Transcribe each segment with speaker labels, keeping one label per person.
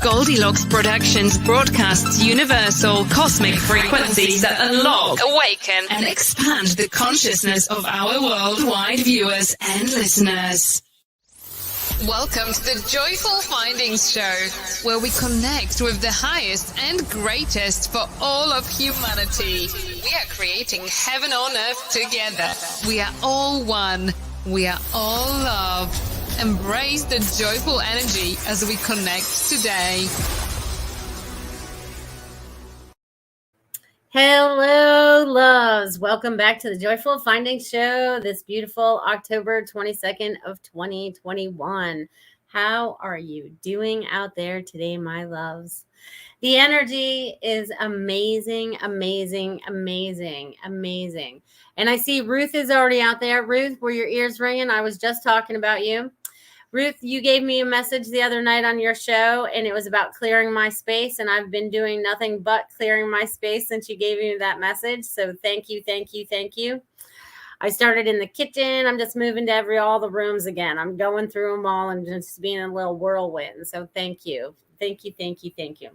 Speaker 1: Goldylocks Productions broadcasts universal cosmic frequencies that unlock, awaken, and expand the consciousness of our worldwide viewers and listeners. Welcome to the Joyful Findings Show, where we connect with the highest and greatest for all of humanity. We are creating heaven on earth together. We are all one. We are all love. Embrace the joyful energy as we connect today.
Speaker 2: Hello, loves. Welcome back to the Joyful Findings Show this beautiful October 22nd of 2021. How are you doing out there today, my loves? The energy is amazing, amazing, amazing, amazing. And I see Ruth is already out there. Ruth, were your ears ringing? I was just talking about you. Ruth, you gave me a message the other night on your show, and it was about clearing my space, and I've been doing nothing but clearing my space since you gave me that message. So thank you, thank you, thank you. I started in the kitchen. I'm just moving to all the rooms again. I'm going through them all and just being a little whirlwind. So thank you. Thank you, thank you, thank you.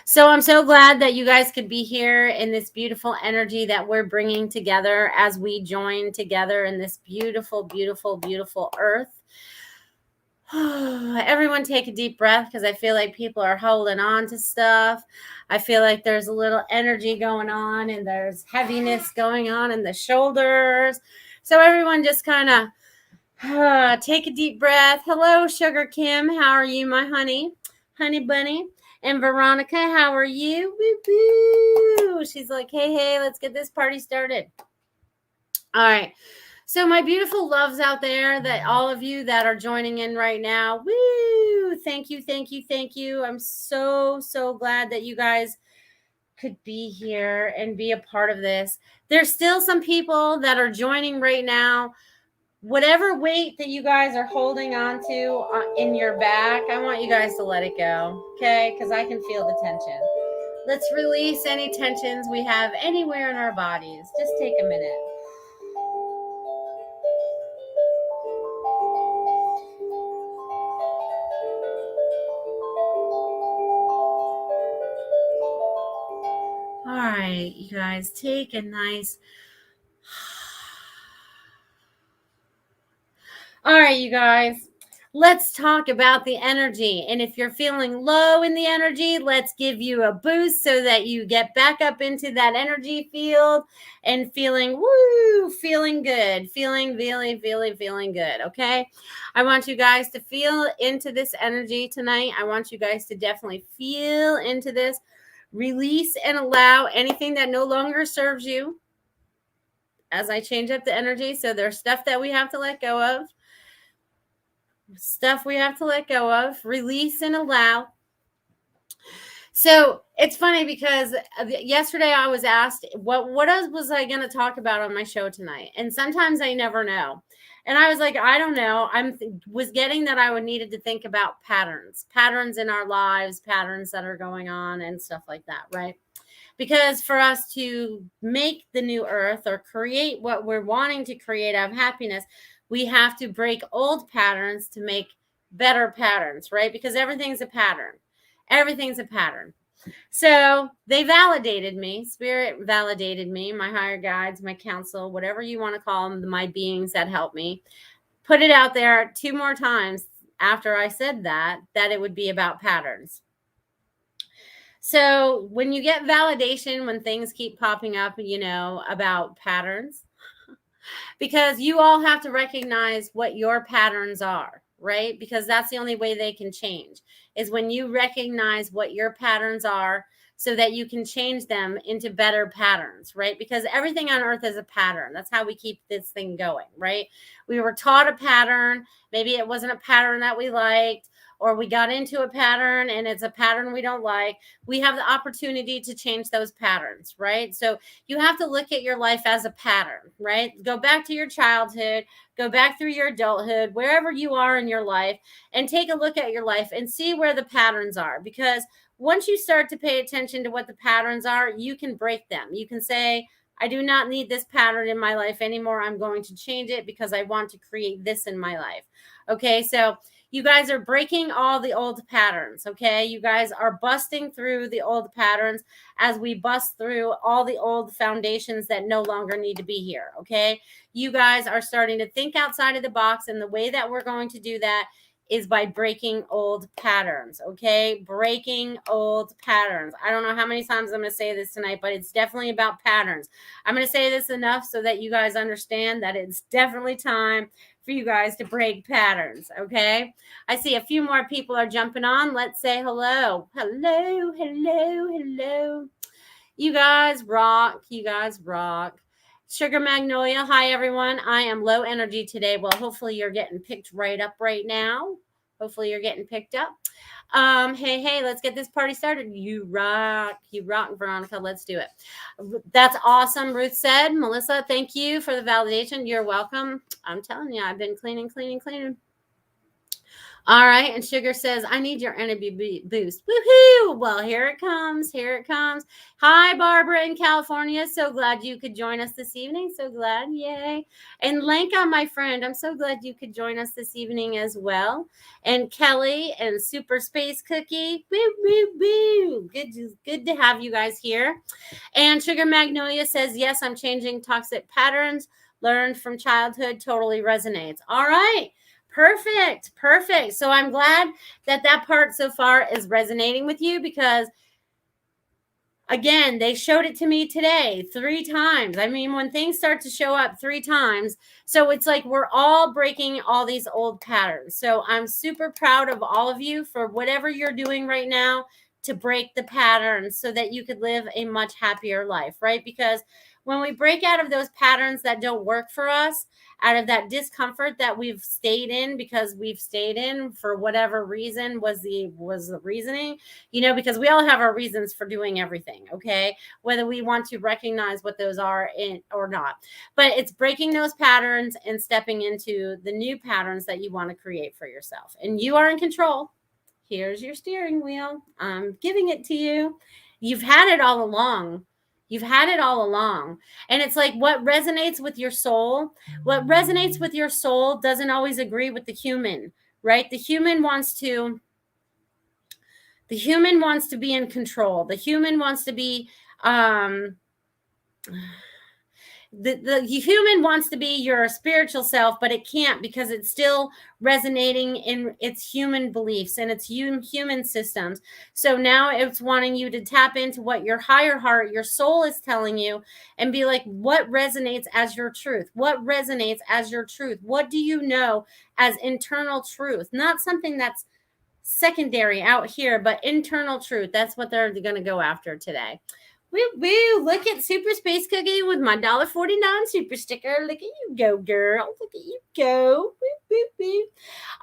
Speaker 2: So I'm so glad that you guys could be here in this beautiful energy that we're bringing together as we join together in this beautiful, beautiful, beautiful earth. Everyone take a deep breath, because I feel like people are holding on to stuff. I feel like there's a little energy going on, and there's heaviness going on in the shoulders. So everyone just kind of take a deep breath. Hello, Sugar Kim. How are you, my honey? Honey bunny. And Veronica, how are you? Woo-hoo. She's like, hey, let's get this party started. All right. So my beautiful loves out there, that all of you that are joining in right now, woo, thank you, thank you, thank you. I'm so glad that you guys could be here and be a part of this. There's still some people that are joining right now. Whatever weight that you guys are holding on to in your back, I want you guys to let it go, okay? Because I can feel the tension. Let's release any tensions we have anywhere in our bodies. Just take a minute. All right, you guys, take a nice... All right, you guys, let's talk about the energy. And if you're feeling low in the energy, let's give you a boost so that you get back up into that energy field and feeling good, feeling good, okay? I want you guys to feel into this energy tonight. I want you guys to definitely feel into this. Release and allow anything that no longer serves you as I change up the energy. So there's stuff that we have to let go of. Release and allow. So it's funny because yesterday I was asked, what else was I going to talk about on my show tonight? And sometimes I never know. And I was like, I don't know. Was getting that I needed to think about patterns in our lives, patterns that are going on and stuff like that, right? Because for us to make the new earth or create what we're wanting to create out of happiness, we have to break old patterns to make better patterns, right? Because everything's a pattern. Everything's a pattern. So they validated me. Spirit validated me, my higher guides, my counsel, whatever you want to call them, my beings that help me. Put it out there 2 more times after I said that it would be about patterns. So when you get validation, when things keep popping up, about patterns, because you all have to recognize what your patterns are, right? Because that's the only way they can change, is when you recognize what your patterns are so that you can change them into better patterns, right? Because everything on earth is a pattern. That's how we keep this thing going, right? We were taught a pattern. Maybe it wasn't a pattern that we liked, or we got into a pattern and it's a pattern we don't like. We have the opportunity to change those patterns, right? So you have to look at your life as a pattern, right? Go back to your childhood, go back through your adulthood, wherever you are in your life, and take a look at your life and see where the patterns are. Because once you start to pay attention to what the patterns are, you can break them. You can say, I do not need this pattern in my life anymore. I'm going to change it because I want to create this in my life. Okay, so You guys are breaking all the old patterns, okay? You guys are busting through the old patterns as we bust through all the old foundations that no longer need to be here, okay? You guys are starting to think outside of the box, and the way that we're going to do that is by breaking old patterns, okay? Breaking old patterns. I don't know how many times I'm going to say this tonight, but it's definitely about patterns. I'm going to say this enough so that you guys understand that it's definitely time for you guys to break patterns, okay? I see a few more people are jumping on. Let's say hello. Hello, hello, hello. You guys rock. You guys rock. Sugar Magnolia, hi everyone. I am low energy today. Well, hopefully you're getting picked right up right now. Hopefully you're getting picked up. Hey, let's get this party started. You rock, Veronica. Let's do it. That's awesome. Ruth said, Melissa, thank you for the validation. You're welcome. I'm telling you, I've been cleaning. All right. And Sugar says, I need your energy boost. Woohoo. Well, here it comes. Hi, Barbara in California. So glad you could join us this evening. So glad. Yay. And Lenka, my friend, I'm so glad you could join us this evening as well. And Kelly and Super Space Cookie. Woo, woo, woo. Good to have you guys here. And Sugar Magnolia says, yes, I'm changing toxic patterns learned from childhood. Totally resonates. All right. Perfect. So I'm glad that part so far is resonating with you, because again, they showed it to me today 3 times. I mean, when things start to show up 3 times, so it's like we're all breaking all these old patterns. So I'm super proud of all of you for whatever you're doing right now to break the patterns so that you could live a much happier life, right? Because when we break out of those patterns that don't work for us, out of that discomfort that we've stayed in because we've stayed in for whatever reason was the reasoning, because we all have our reasons for doing everything, okay? Whether we want to recognize what those are or not. But it's breaking those patterns and stepping into the new patterns that you want to create for yourself. And you are in control. Here's your steering wheel. I'm giving it to you. You've had it all along. And it's like what resonates with your soul doesn't always agree with the human, right? The human wants to be in control. The human wants to be the human wants to be your spiritual self, but it can't, because it's still resonating in its human beliefs and its human systems. So now it's wanting you to tap into what your higher heart, your soul is telling you, and be like, what resonates as your truth? What do you know as internal truth? Not something that's secondary out here, but internal truth. That's what they're going to go after today. Woo, woo. Look at Super Space Cookie with my $1.49 super sticker. Look at you go, girl. Look at you go. Woo, woo, woo.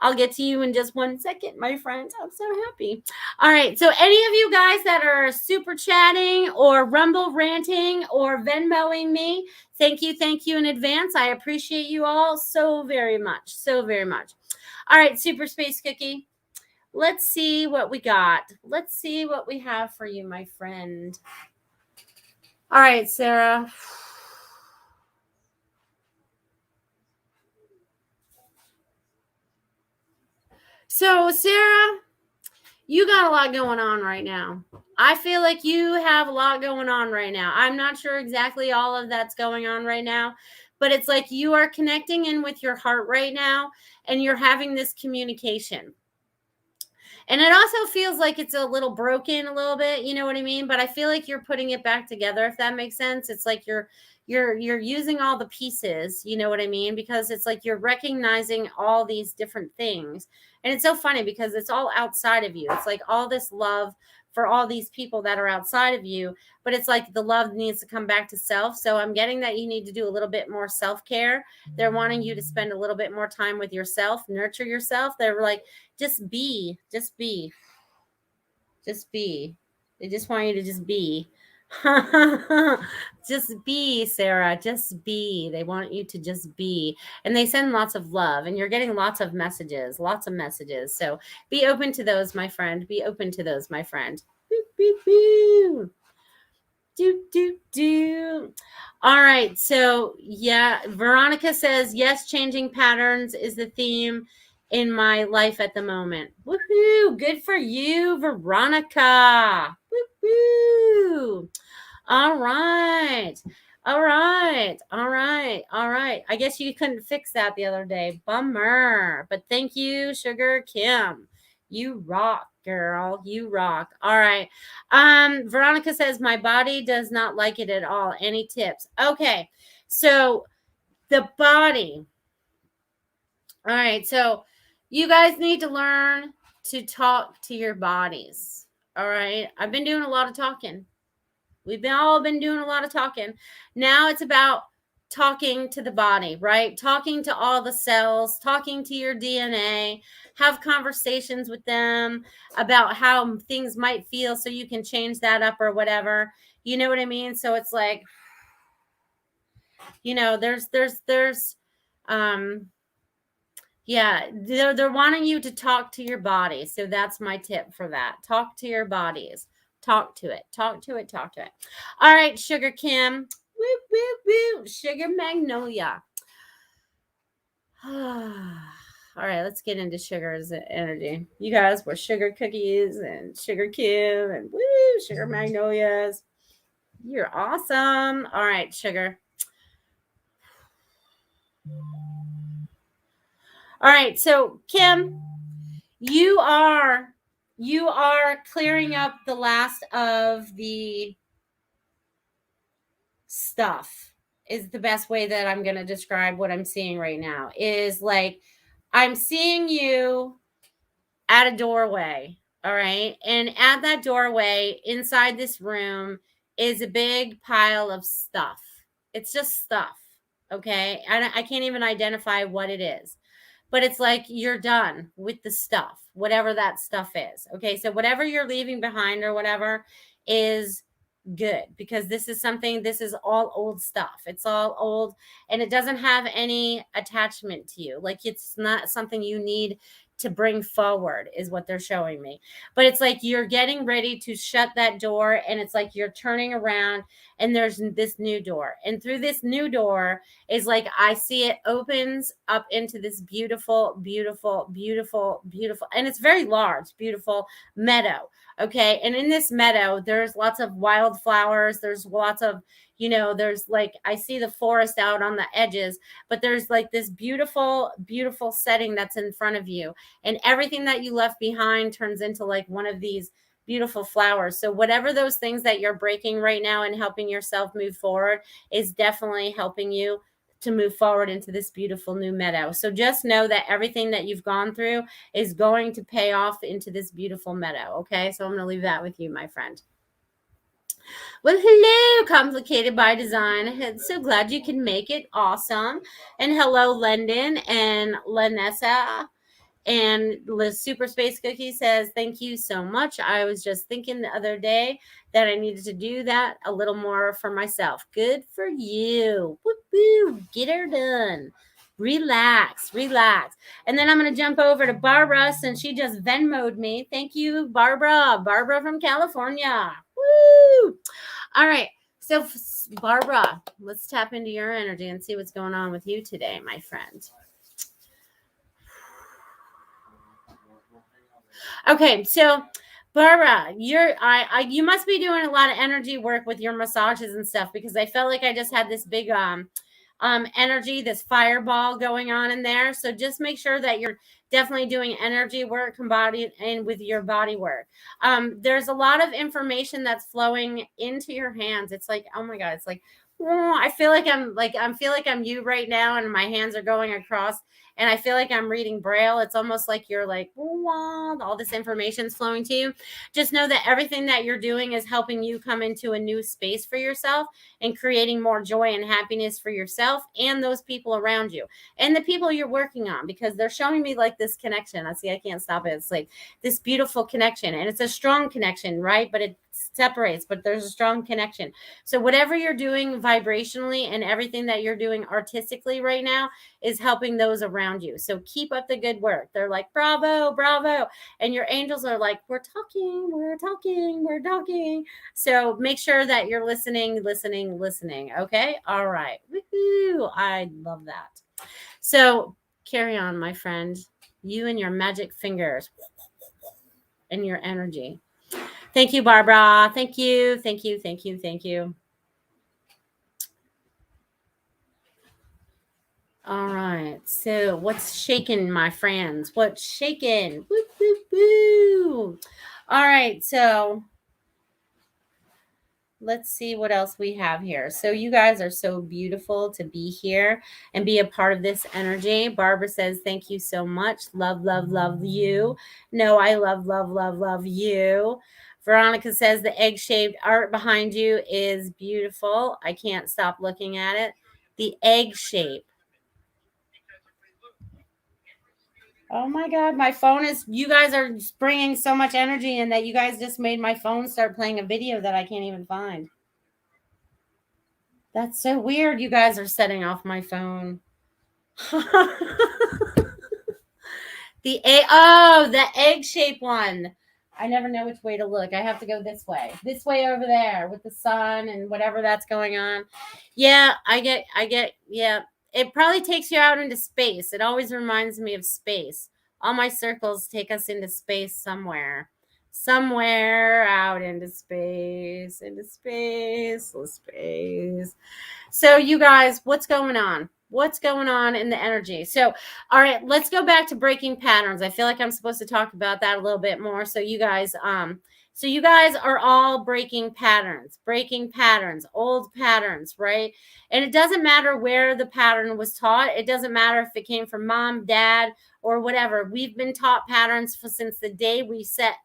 Speaker 2: I'll get to you in just 1 second, my friends. I'm so happy. All right. So any of you guys that are super chatting or Rumble ranting or Venmoing me, thank you in advance. I appreciate you all so very much. All right, Super Space Cookie. Let's see what we got. Let's see what we have for you, my friend. All right, Sarah. So, Sarah, you got a lot going on right now. I feel like you have a lot going on right now. I'm not sure exactly all of that's going on right now, but it's like you are connecting in with your heart right now, and you're having this communication. And it also feels like it's a little broken a little bit, you know what I mean? But I feel like you're putting it back together, if that makes sense. It's like you're using all the pieces, you know what I mean? Because it's like you're recognizing all these different things. And it's so funny because it's all outside of you. It's like all this love for all these people that are outside of you, but it's like the love needs to come back to self. So I'm getting that you need to do a little bit more self-care. They're wanting you to spend a little bit more time with yourself, nurture yourself. They're like, just be. They just want you to just be. Just be, Sarah. Just be. They want you to just be. And they send lots of love, and you're getting lots of messages. So be open to those, my friend. Boop, boop, boop. Do. All right. So, yeah, Veronica says, yes, changing patterns is the theme. in my life at the moment. Woohoo! Good for you, Veronica. Woohoo! All right. All right. All right. All right. I guess you couldn't fix that the other day. Bummer. But thank you, Sugar Kim. You rock, girl. You rock. All right. Veronica says my body does not like it at all. Any tips? Okay. So the body. All right. So you guys need to learn to talk to your bodies. All right. I've been doing a lot of talking. We've all been doing a lot of talking. Now it's about talking to the body, right? Talking to all the cells, talking to your DNA, have conversations with them about how things might feel so you can change that up or whatever. You know what I mean? So it's like, you know, yeah, they're wanting you to talk to your body. So that's my tip for that. Talk to your bodies. Talk to it. Talk to it. Talk to it. All right, Sugar Kim. Woo, woo, woo. Sugar Magnolia. All right, let's get into Sugar's energy. You guys were Sugar Cookies and Sugar Kim and woo, Sugar Magnolias. You're awesome. All right, Sugar. All right, so Kim, you are clearing up the last of the stuff is the best way that I'm going to describe what I'm seeing right now. Is like I'm seeing you at a doorway, all right? And at that doorway inside this room is a big pile of stuff. It's just stuff, okay? I can't even identify what it is. But it's like you're done with the stuff, whatever that stuff is. Okay, so whatever you're leaving behind or whatever is good, because this is all old stuff. It's all old and it doesn't have any attachment to you. Like it's not something you need to bring forward is what they're showing me. But it's like you're getting ready to shut that door and it's like you're turning around and there's this new door. And through this new door is like I see it opens up into this beautiful, beautiful, beautiful, beautiful, and it's very large, beautiful meadow. Okay. And in this meadow, there's lots of wildflowers. There's lots of, there's like, I see the forest out on the edges, but there's like this beautiful, beautiful setting that's in front of you. And everything that you left behind turns into like one of these beautiful flowers. So whatever those things that you're breaking right now and helping yourself move forward is definitely helping you to move forward into this beautiful new meadow. So just know that everything that you've gone through is going to pay off into this beautiful meadow. Okay. So I'm going to leave that with you, my friend. Well, hello, Complicated by Design. I'm so glad you can make it. Awesome. And hello, London and Lanessa. And Liz Super Space Cookie says, thank you so much. I was just thinking the other day that I needed to do that a little more for myself. Good for you. Woo-hoo. Get her done. Relax, relax. And then I'm going to jump over to Barbara since she just Venmo'd me. Thank you, Barbara. Barbara from California. Woo! All right. So, Barbara, let's tap into your energy and see what's going on with you today, my friend. Okay, so Barbara, you must be doing a lot of energy work with your massages and stuff, because I felt like I just had this big energy, this fireball going on in there. So just make sure that you're definitely doing energy work combined and with your body work. There's a lot of information that's flowing into your hands. It's like, oh my God, it's like, I feel like I'm you right now, and my hands are going across, and I feel like I'm reading Braille. It's almost like you're like, all this information is flowing to you. Just know that everything that you're doing is helping you come into a new space for yourself and creating more joy and happiness for yourself and those people around you and the people you're working on, because they're showing me like this connection. I can't stop it. It's like this beautiful connection, and it's a strong connection, right? But it separates, but there's a strong connection. So whatever you're doing vibrationally and everything that you're doing artistically right now is helping those around you. So keep up the good work. They're like, bravo, bravo. And your angels are like, we're talking. So make sure that you're listening. Okay. All right. Woohoo. I love that. So carry on, my friend. You and your magic fingers and your energy. Thank you, Barbara. Thank you. Thank you. Thank you. Thank you. All right. So what's shaking, my friends? What's shaking? Woo, woo, woo. All right. So let's see what else we have here. So you guys are so beautiful to be here and be a part of this energy. Barbara says, thank you so much. Love, love, love you. No, I love, love, love, love you. Veronica says the egg-shaped art behind you is beautiful. I can't stop looking at it. The egg shape. Oh my God, my phone is, you guys are bringing so much energy in that you guys just made my phone start playing a video that I can't even find. That's so weird. You guys are setting off my phone. The egg-shaped one. I never know which way to look. I have to go this way over there with the sun and whatever that's going on. Yeah, I get, yeah. It probably takes you out into space. It always reminds me of space. All my circles take us into space somewhere out into space. So you guys, what's going on? What's going on in the energy? So, all right, let's go back to breaking patterns. I feel like I'm supposed to talk about that a little bit more. So you guys are all breaking patterns, old patterns, right? And it doesn't matter where the pattern was taught. It doesn't matter if it came from mom, dad, or whatever. We've been taught patterns since the day we set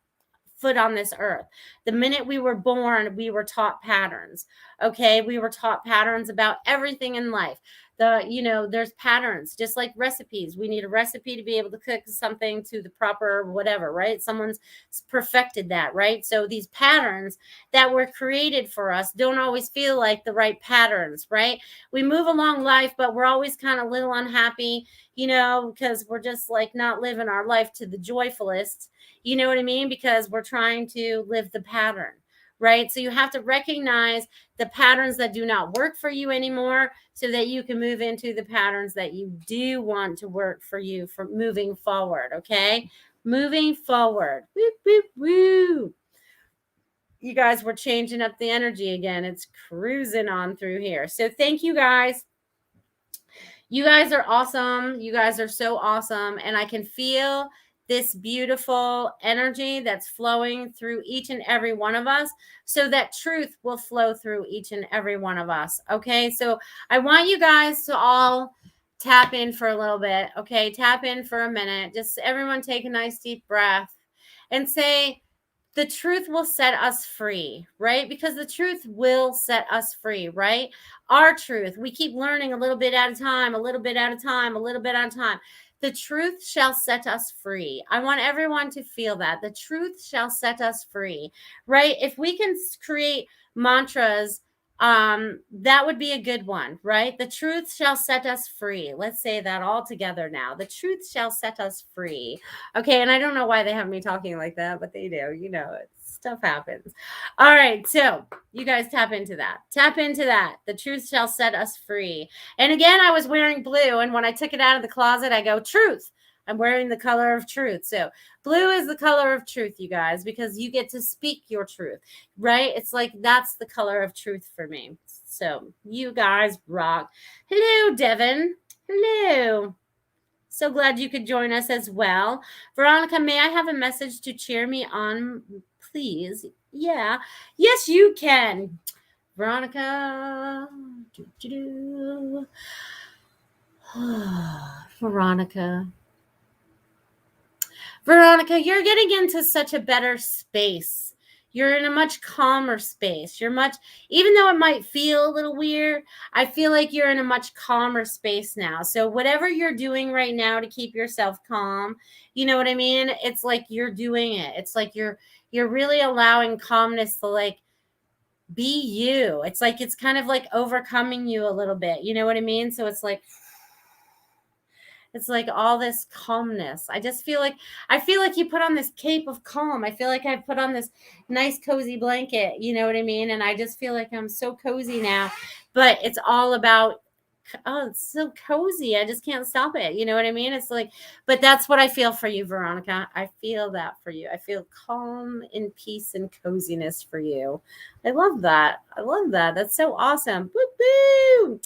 Speaker 2: foot on this earth. The minute we were born, we were taught patterns. Okay, we were taught patterns about everything in life. There's patterns, just like recipes. We need a recipe to be able to cook something to the proper whatever, right? Someone's perfected that, right? So these patterns that were created for us don't always feel like the right patterns, right? We move along life, but we're always kind of a little unhappy, because we're just like not living our life to the joyfulest. You know what I mean? Because we're trying to live the pattern, right? So you have to recognize the patterns that do not work for you anymore so that you can move into the patterns that you do want to work for you for moving forward, okay? Moving forward. Woo, woo, woo. You guys, we're changing up the energy again. It's cruising on through here. So thank you guys. You guys are awesome. You guys are so awesome. And I can feel this beautiful energy that's flowing through each and every one of us so that truth will flow through each and every one of us. Okay. So I want you guys to all tap in for a little bit. Okay. Tap in for a minute. Just everyone take a nice deep breath and say, the truth will set us free, right? Because the truth will set us free, right? Our truth. We keep learning a little bit at a time, a little bit at a time, a little bit at a time. The truth shall set us free. I want everyone to feel that. The truth shall set us free, right? If we can create mantras, that would be a good one, right? The truth shall set us free. Let's say that all together now. The truth shall set us free. Okay, and I don't know why they have me talking like that, but they do. Stuff happens. All right, so you guys tap into that. Tap into that. The truth shall set us free. And again, I was wearing blue, and when I took it out of the closet, I go, truth. I'm wearing the color of truth. So blue is the color of truth, you guys, because you get to speak your truth, right? It's like that's the color of truth for me. So you guys rock. Hello, Devin. Hello. So glad you could join us as well. Veronica, may I have a message to cheer me on, please? Yeah. Yes, you can. Veronica. Veronica, you're getting into such a better space. You're in a much calmer space. Even though it might feel a little weird, I feel like you're in a much calmer space now. So whatever you're doing right now to keep yourself calm, you know what I mean? It's like you're doing it. It's like you're really allowing calmness to like be you. It's like it's kind of like overcoming you a little bit. You know what I mean? So it's like all this calmness. I feel like you put on this cape of calm. I feel like I put on this nice cozy blanket. You know what I mean? And I just feel like I'm so cozy now. But it's all about oh, it's so cozy. I just can't stop it. You know what I mean? It's like, but that's what I feel for you, Veronica. I feel that for you. I feel calm and peace and coziness for you. I love that. I love that. That's so awesome. Woo woo.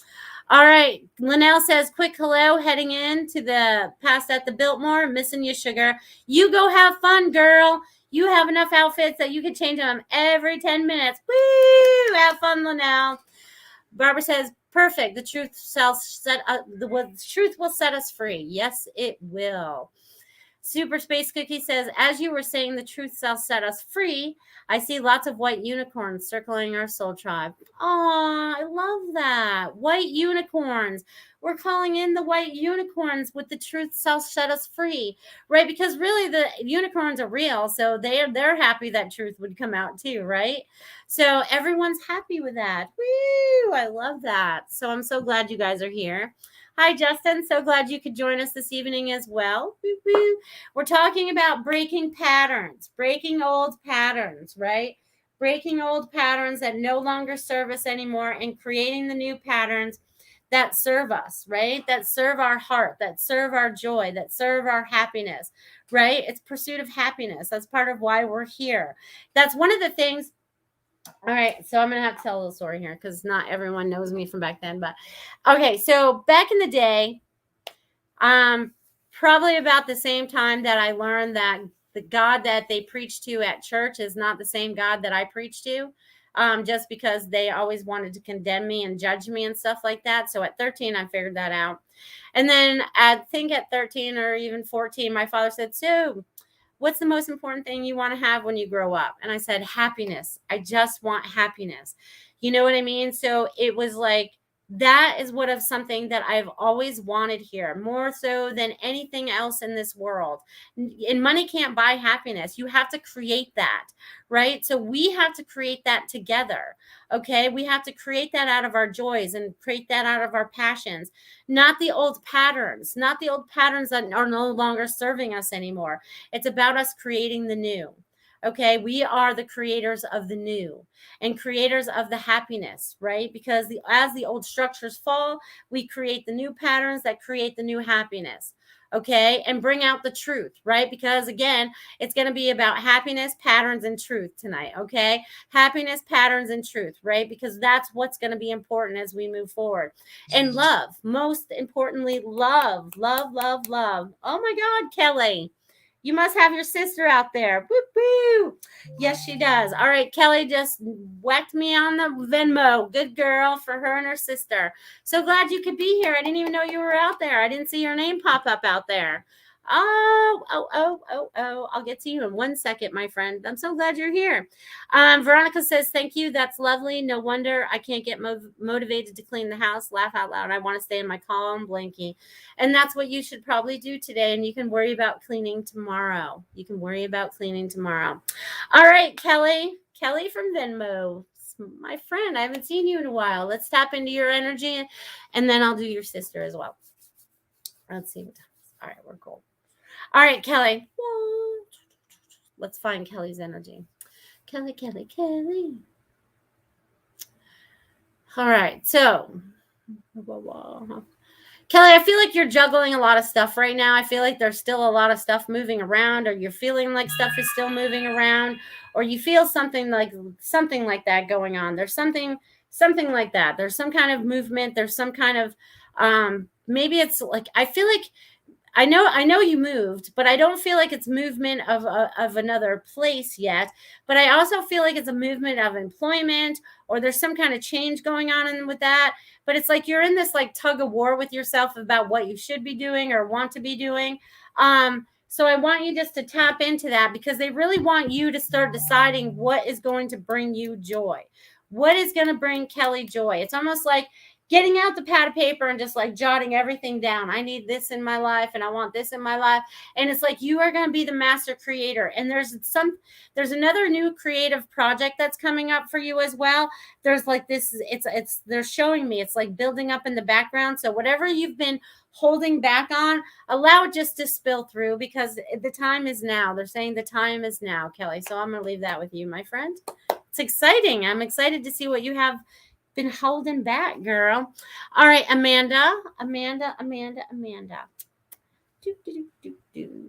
Speaker 2: All right. Linnell says, quick hello, heading in to the past at the Biltmore. Missing you, sugar. You go have fun, girl. You have enough outfits that you can change them every 10 minutes. Woo! Have fun, Linnell. Barbara says, perfect. The truth will set us free. Yes, it will. Super Space Cookie says, as you were saying, the truth shall set us free. I see lots of white unicorns circling our soul tribe. Oh, I love that. White unicorns. We're calling in the white unicorns with the truth shall set us free, right? Because really the unicorns are real. So they're happy that truth would come out too, right? So everyone's happy with that. Woo! I love that. So I'm so glad you guys are here. Hi, Justin. So glad you could join us this evening as well. Woo-woo. We're talking about breaking patterns, breaking old patterns, right? Breaking old patterns that no longer serve us anymore and creating the new patterns that serve us, right? That serve our heart, that serve our joy, that serve our happiness, right? It's pursuit of happiness. That's part of why we're here. That's one of the things. All right, so I'm going to have to tell a little story here because not everyone knows me from back then. But okay, so back in the day, probably about the same time that I learned that the God that they preach to at church is not the same God that I preach to, just because they always wanted to condemn me and judge me and stuff like that. So at 13, I figured that out. And then I think at 13 or even 14, my father said, so what's the most important thing you want to have when you grow up? And I said, happiness. I just want happiness. You know what I mean? So it was like, that is what of something that I've always wanted here, more so than anything else in this world. And money can't buy happiness. You have to create that, right? So we have to create that together. Okay. We have to create that out of our joys and create that out of our passions, not the old patterns that are no longer serving us anymore. It's about us creating the new. Okay, we are the creators of the new and creators of the happiness, right? Because as the old structures fall, we create the new patterns that create the new happiness. Okay, and bring out the truth, right? Because again, it's going to be about happiness, patterns, and truth tonight. Okay, happiness, patterns, and truth, right? Because that's what's going to be important as we move forward. And love, most importantly, love, love, love, love. Oh my God, Kelly. You must have your sister out there. Woo woo. Yes, she does. All right, Kelly just whacked me on the Venmo. Good girl for her and her sister. So glad you could be here. I didn't even know you were out there. I didn't see your name pop up out there. Oh. I'll get to you in 1 second, my friend. I'm so glad you're here. Veronica says, thank you. That's lovely. No wonder I can't get motivated to clean the house. Laugh out loud. I want to stay in my calm blankie. And that's what you should probably do today. And you can worry about cleaning tomorrow. All right, Kelly. Kelly from Venmo. My friend, I haven't seen you in a while. Let's tap into your energy. And then I'll do your sister as well. Let's see. All right, we're cool. All right, Kelly. Let's find Kelly's energy. Kelly. All right, so Kelly, I feel like you're juggling a lot of stuff right now. I feel like there's still a lot of stuff moving around, or you're feeling like stuff is still moving around, or you feel something like that going on. There's something like that. There's some kind of movement. There's some kind of maybe it's like, I feel like I know you moved, but I don't feel like it's movement of another place yet. But I also feel like it's a movement of employment, or there's some kind of change going on with that. But it's like you're in this like tug of war with yourself about what you should be doing or want to be doing. So I want you just to tap into that, because they really want you to start deciding what is going to bring you joy. What is going to bring Kelly joy? It's almost like getting out the pad of paper and just like jotting everything down. I need this in my life and I want this in my life. And it's like, you are going to be the master creator. And there's another new creative project that's coming up for you as well. There's like this, they're showing me, it's like building up in the background. So whatever you've been holding back on, allow it just to spill through, because the time is now. They're saying the time is now, Kelly. So I'm going to leave that with you, my friend. It's exciting. I'm excited to see what you have been holding back, girl. All right, Amanda. Do, do, do, do.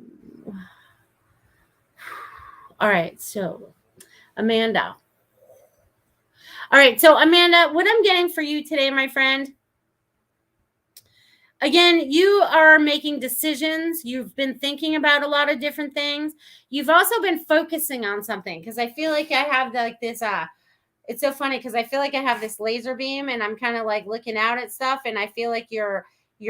Speaker 2: All right, so Amanda. All right, so Amanda, what I'm getting for you today, my friend, again, you are making decisions. You've been thinking about a lot of different things. You've also been focusing on something, because I feel like I have this it's so funny because I feel like I have this laser beam and I'm kind of like looking out at stuff, and I feel like you're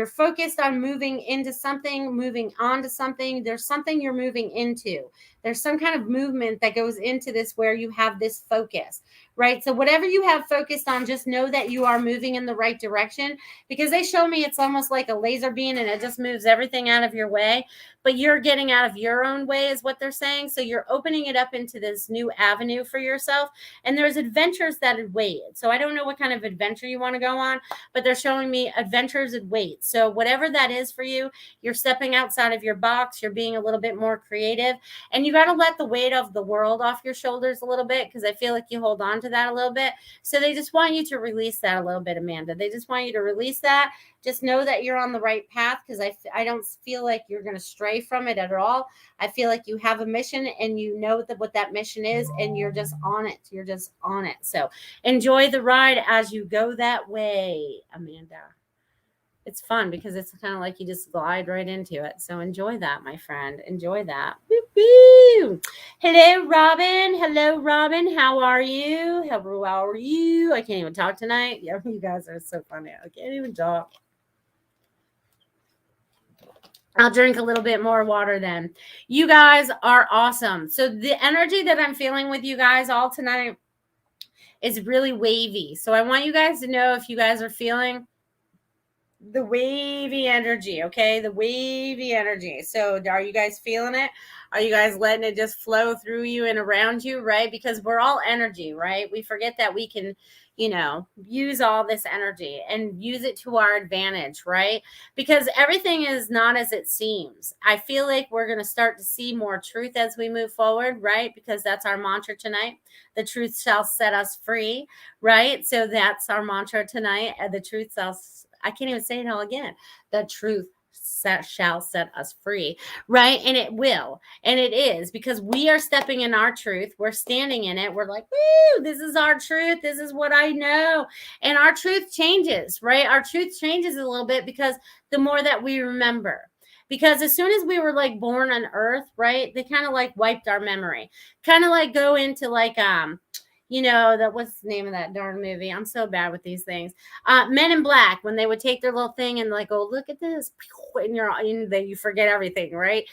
Speaker 2: focused on moving into something, moving on to something. There's something you're moving into. There's some kind of movement that goes into this where you have this focus, right? So whatever you have focused on, just know that you are moving in the right direction, because they show me it's almost like a laser beam and it just moves everything out of your way, but you're getting out of your own way is what they're saying. So you're opening it up into this new avenue for yourself, and there's adventures that await. So I don't know what kind of adventure you want to go on, but they're showing me adventures await. So whatever that is for you, you're stepping outside of your box, you're being a little bit more creative, and you got to let the weight of the world off your shoulders a little bit, because I feel like you hold on to that a little bit. So they just want you to release that a little bit, Amanda. They just want you to release that. Just know that you're on the right path, because I don't feel like you're going to stray from it at all. I feel like you have a mission, and you know what that mission is, and you're just on it. You're just on it. So enjoy the ride as you go that way, Amanda. It's fun because it's kind of like you just glide right into it. So enjoy that, my friend. Enjoy that. Woo-hoo. Hello, Robin. Hello, Robin. How are you? How are you? I can't even talk tonight. Yeah, you guys are so funny. I can't even talk. I'll drink a little bit more water then. You guys are awesome. So the energy that I'm feeling with you guys all tonight is really wavy. So I want you guys to know if you guys are feeling the wavy energy, okay? The wavy energy. So are you guys feeling it? Are you guys letting it just flow through you and around you, right? Because we're all energy, right? We forget that we can, use all this energy and use it to our advantage, right? Because everything is not as it seems. I feel like we're going to start to see more truth as we move forward, right? Because that's our mantra tonight. The truth shall set us free, right? So that's our mantra tonight. The truth I can't even say it all again. The truth shall set us free, right? And it will. And it is, because we are stepping in our truth. We're standing in it. We're like, woo, this is our truth. This is what I know. And our truth changes, right? Our truth changes a little bit because the more that we remember. Because as soon as we were like born on earth, right, they kind of like wiped our memory. Kind of like go into like, what's the name of that darn movie? I'm so bad with these things. Men in Black, when they would take their little thing and like, oh, look at this, and you forget everything, right?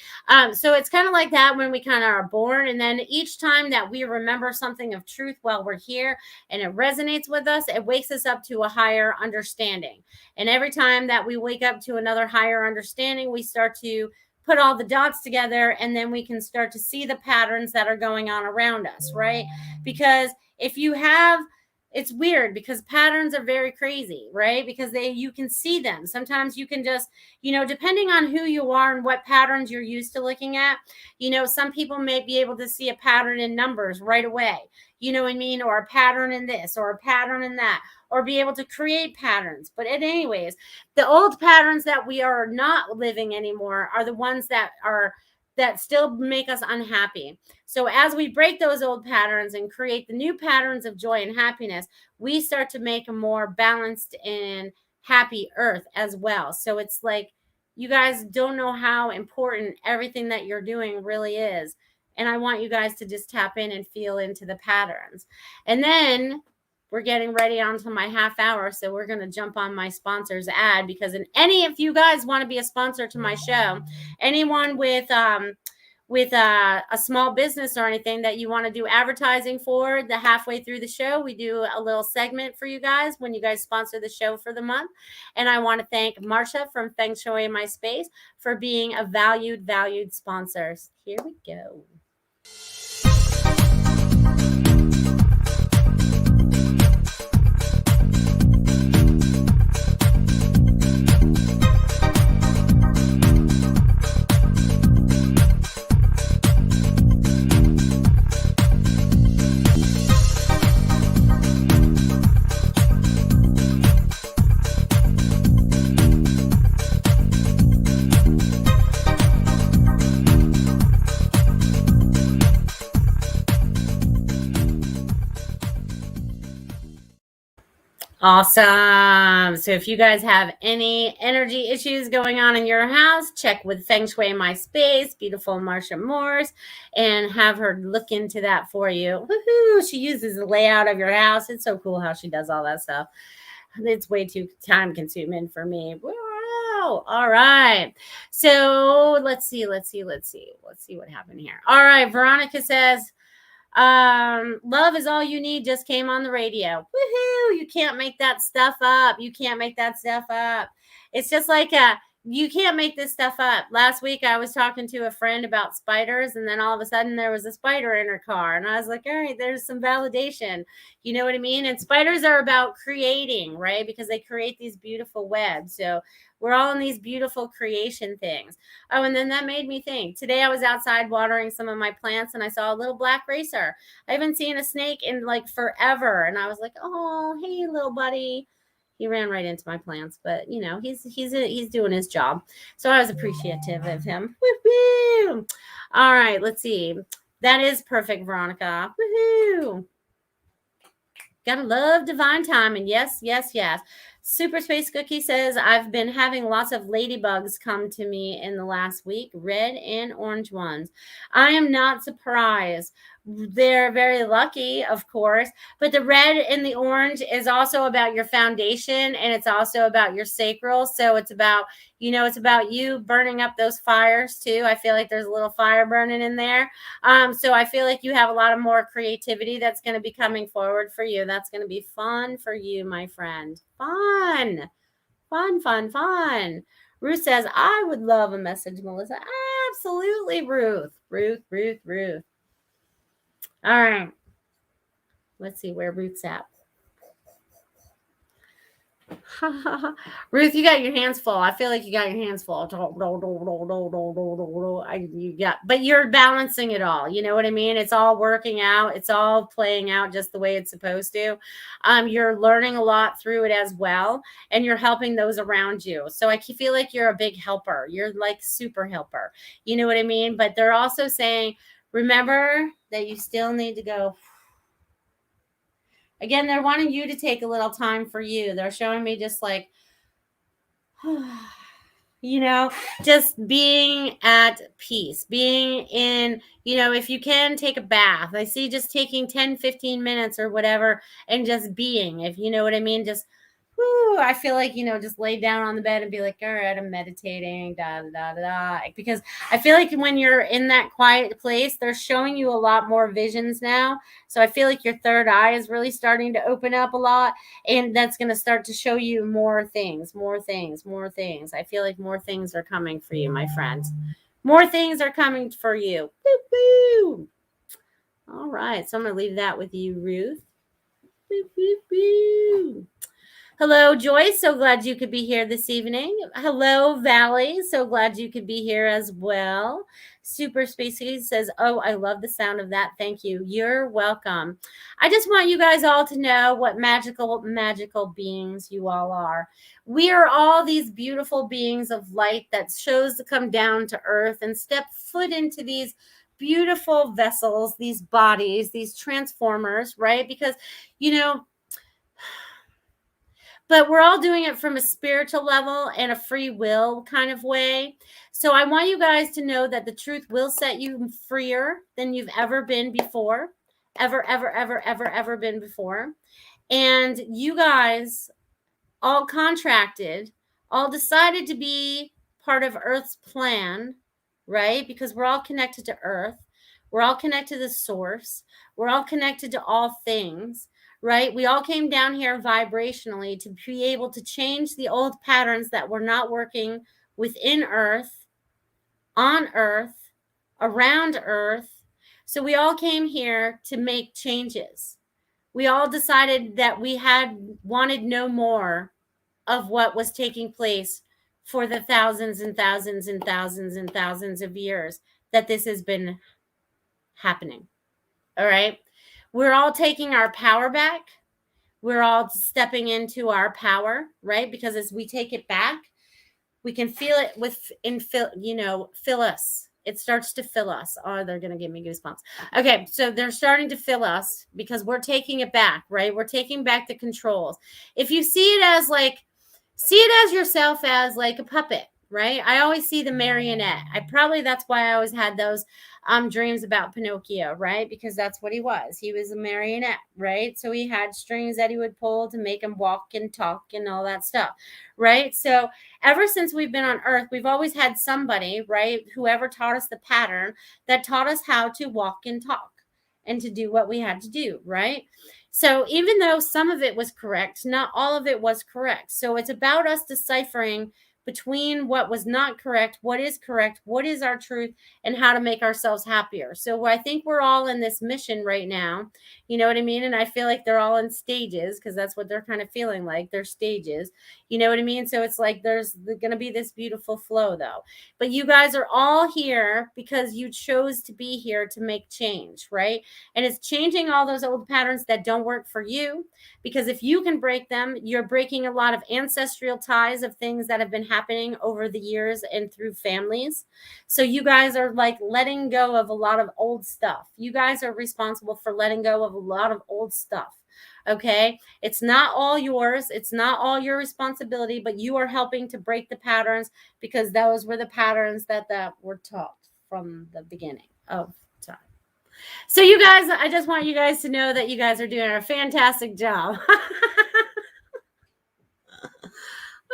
Speaker 2: So it's kind of like that when we kind of are born, and then each time that we remember something of truth while we're here and it resonates with us, it wakes us up to a higher understanding. And every time that we wake up to another higher understanding, we start to put all the dots together, and then we can start to see the patterns that are going on around us, right? Because if you have, it's weird because patterns are very crazy, right? Because you can see them. Sometimes you can just, depending on who you are and what patterns you're used to looking at, some people may be able to see a pattern in numbers right away, you know what I mean? Or a pattern in this, or a pattern in that, or be able to create patterns. But anyways, the old patterns that we are not living anymore are the ones that still make us unhappy. So as we break those old patterns and create the new patterns of joy and happiness, we start to make a more balanced and happy earth as well. So it's like, you guys don't know how important everything that you're doing really is. And I want you guys to just tap in and feel into the patterns. And then we're getting ready onto my half hour. So we're going to jump on my sponsor's ad, because if you guys want to be a sponsor to my show, anyone with a small business or anything that you want to do advertising for, the halfway through the show, we do a little segment for you guys when you guys sponsor the show for the month. And I want to thank Marsha from Feng Shui My Space for being a valued sponsor. Here we go. Awesome. So if you guys have any energy issues going on in your house, check with Feng Shui My Space, beautiful Marsha Morse, and have her look into that for you. Woohoo! She uses the layout of your house. It's so cool how she does all that stuff. It's way too time consuming for me. Wow. All right. So let's see what happened here. All right. Veronica says, love is all you need just came on the radio. Woohoo! You can't make that stuff up. It's just like you can't make this stuff up. Last week I was talking to a friend about spiders, and then all of a sudden there was a spider in her car, and I was like, all right, there's some validation. You know what I mean? And spiders are about creating, right? Because they create these beautiful webs. So we're all in these beautiful creation things. Oh, and then that made me think. Today I was outside watering some of my plants, and I saw a little black racer. I haven't seen a snake in like forever. And I was like, oh, hey, little buddy. He ran right into my plants, but you know, he's doing his job. So I was appreciative of him. Woo-hoo! All right, let's see. That is perfect, Veronica. Woohoo! Gotta love divine timing. Yes, yes, yes. Super Space Cookie says, I've been having lots of ladybugs come to me in the last week, red and orange ones. I am not surprised. They're very lucky, of course, but the red and the orange is also about your foundation, and it's also about your sacral. So it's about, it's about you burning up those fires too. I feel like there's a little fire burning in there. So I feel like you have a lot of more creativity that's going to be coming forward for you. That's going to be fun for you, my friend. Fun. Ruth says, I would love a message, Melissa. Absolutely, Ruth. All right. Let's see where Ruth's at. Ruth, you got your hands full. I feel like you got your hands full. But you're balancing it all. You know what I mean? It's all working out. It's all playing out just the way it's supposed to. You're learning a lot through it as well, and you're helping those around you. So I feel like you're a big helper. You're like super helper. You know what I mean? But they're also saying, remember that you still need to go. Again, they're wanting you to take a little time for you. They're showing me just like, just being at peace, being in, if you can take a bath. I see just taking 10, 15 minutes or whatever and just being, if you know what I mean, just I feel like, just lay down on the bed and be like, all right, I'm meditating, because I feel like when you're in that quiet place, they're showing you a lot more visions now. So I feel like your third eye is really starting to open up a lot, and that's going to start to show you more things. I feel like more things are coming for you, my friends. More things are coming for you. Woo-hoo! All right. So I'm going to leave that with you, Ruth. Woo-hoo-hoo! Hello, Joyce. So glad you could be here this evening. Hello, Valley. So glad you could be here as well. Super Spacey says, oh, I love the sound of that. Thank you. You're welcome. I just want you guys all to know what magical beings you all are. We are all these beautiful beings of light that chose to come down to earth and step foot into these beautiful vessels, these bodies, these transformers, right? Because, but we're all doing it from a spiritual level and a free will kind of way. So I want you guys to know that the truth will set you freer than you've ever been before. Ever been before. And you guys all contracted, all decided to be part of Earth's plan, right? Because we're all connected to Earth. We're all connected to the source. We're all connected to all things. Right? We all came down here vibrationally to be able to change the old patterns that were not working within Earth, on Earth, around Earth. So we all came here to make changes. We all decided that we wanted no more of what was taking place for the thousands and thousands and thousands and thousands of years that this has been happening. All right? We're all taking our power back. We're all stepping into our power, right? Because as we take it back, we can feel it fill us. it starts to fill us. Oh, they're going to give me goosebumps. Okay, so they're starting to fill us because we're taking it back, right? We're taking back the controls. If you see it as yourself as like a puppet, right? I always see the marionette. That's why I always had those dreams about Pinocchio, right? Because that's what he was. He was a marionette, right? So he had strings that he would pull to make him walk and talk and all that stuff, right? So ever since we've been on earth, we've always had somebody, right? Whoever taught us the pattern that taught us how to walk and talk and to do what we had to do, right? So even though some of it was correct, not all of it was correct. So it's about us deciphering between what was not correct, what is our truth, and how to make ourselves happier. So I think we're all in this mission right now. You know what I mean? And I feel like they're all in stages because that's what they're kind of feeling like. They're stages. You know what I mean? So it's like there's going to be this beautiful flow though. But you guys are all here because you chose to be here to make change, right? And it's changing all those old patterns that don't work for you. Because if you can break them, you're breaking a lot of ancestral ties of things that have been happening over the years and through families. So you guys are like letting go of a lot of old stuff. You guys are responsible for letting go of a lot of old stuff. Okay. It's not all yours. It's not all your responsibility, but you are helping to break the patterns because those were the patterns that were taught from the beginning of time. So you guys, I just want you guys to know that you guys are doing a fantastic job.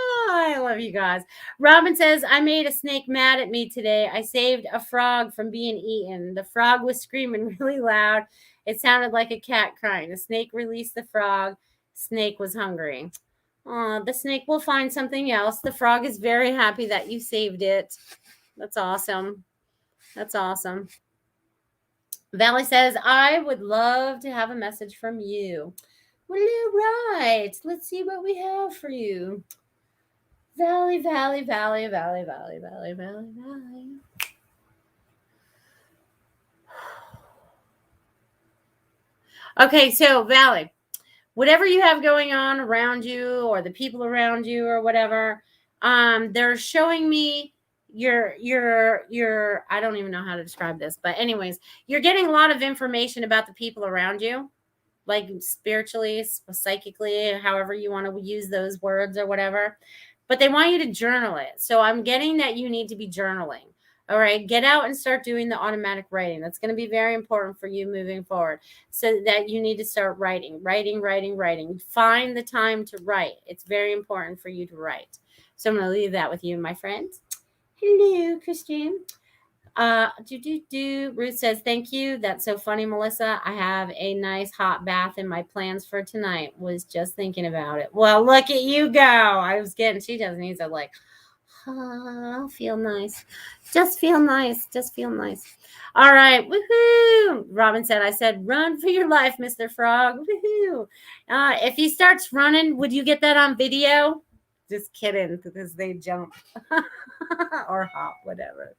Speaker 2: Oh, I love you guys. Robin says, I made a snake mad at me today. I saved a frog from being eaten. The frog was screaming really loud. It sounded like a cat crying. The snake released the frog. Snake was hungry. Oh, the snake will find something else. The frog is very happy that you saved it. That's awesome. That's awesome. Valley says, I would love to have a message from you. Well, right. Let's see what we have for you. Valley, Valley, Valley, Valley, Valley, Valley, Valley, Valley. Okay, so Valley, whatever you have going on around you or the people around you or whatever, they're showing me your I don't even know how to describe this, but anyways, you're getting a lot of information about the people around you, like spiritually, psychically, however you want to use those words or whatever. But they want you to journal it. So I'm getting that you need to be journaling. All right, get out and start doing the automatic writing. That's going to be very important for you moving forward. So that you need to start writing. Find the time to write. It's very important for you to write. So I'm going to leave that with you, my friend. Hello, Christian. Ruth says, thank you. That's so funny, Melissa. I have a nice hot bath in my plans for tonight. Was just thinking about it. Well, look at you go. She doesn't need to like, feel nice. Just feel nice. All right. Woohoo. Robin said, I said, run for your life, Mr. Frog. Woohoo. If he starts running, would you get that on video? Just kidding, because they jump or hop, whatever.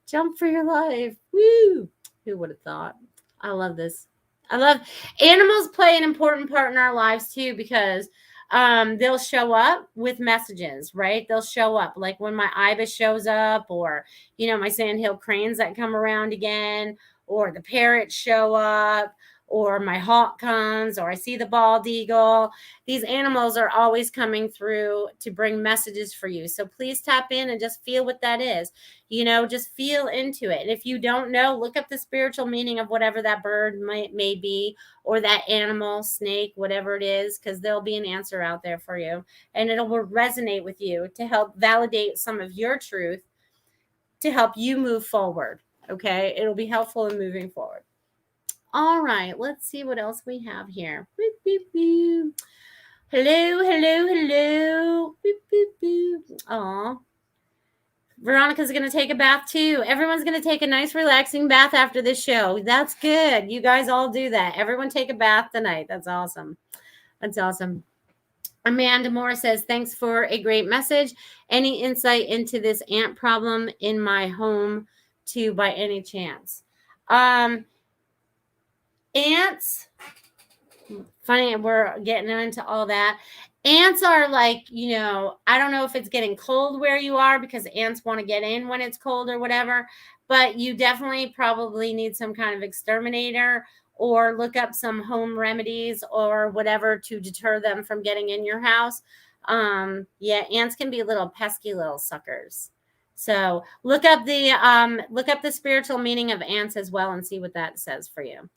Speaker 2: Jump for your life. Woo! Who would have thought? I love this. I love animals play an important part in our lives too, because they'll show up with messages, right? They'll show up like when my ibis shows up, or my sandhill cranes that come around again, or the parrots show up, or my hawk comes, or I see the bald eagle. These animals are always coming through to bring messages for you. So please tap in and just feel what that is. Just feel into it. And if you don't know, look up the spiritual meaning of whatever that bird may be, or that animal, snake, whatever it is, because there'll be an answer out there for you. And it will resonate with you to help validate some of your truth to help you move forward. Okay? It'll be helpful in moving forward. All right, let's see what else we have here. Boop, boop, boop. Hello. Boop, boop, boop. Aw. Veronica's going to take a bath too. Everyone's going to take a nice relaxing bath after this show. That's good. You guys all do that. Everyone take a bath tonight. That's awesome. Amanda Moore says, thanks for a great message. Any insight into this ant problem in my home too, by any chance? Ants, funny, we're getting into all that. ants are like, I don't know if it's getting cold where you are because ants want to get in when it's cold or whatever, but you definitely probably need some kind of exterminator or look up some home remedies or whatever to deter them from getting in your house. Yeah, ants can be little pesky little suckers. So look up the spiritual meaning of ants as well and see what that says for you.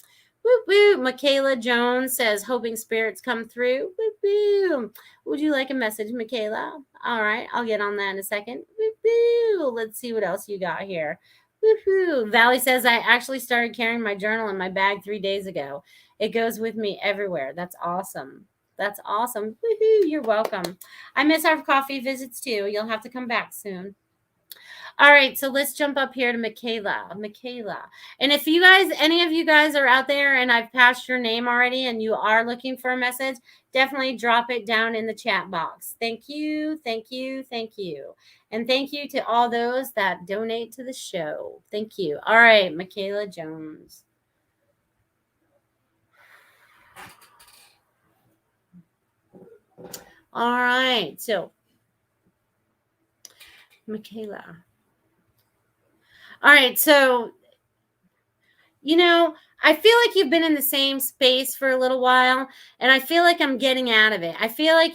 Speaker 2: Woo woo. Michaela Jones says, hoping spirits come through. Woo woo. Would you like a message, Michaela? All right, I'll get on that in a second. Woo woo. Let's see what else you got here. Woohoo. Valley says, I actually started carrying my journal in my bag 3 days ago. It goes with me everywhere. That's awesome. That's awesome. Woohoo. You're welcome. I miss our coffee visits too. You'll have to come back soon. All right, so let's jump up here to Michaela. And if any of you guys are out there and I've passed your name already and you are looking for a message, definitely drop it down in the chat box. Thank you, thank you, thank you. And thank you to all those that donate to the show. Thank you. All right, Michaela Jones. All right, so Michaela. All right, so, I feel like you've been in the same space for a little while, and I feel like I'm getting out of it. I feel like,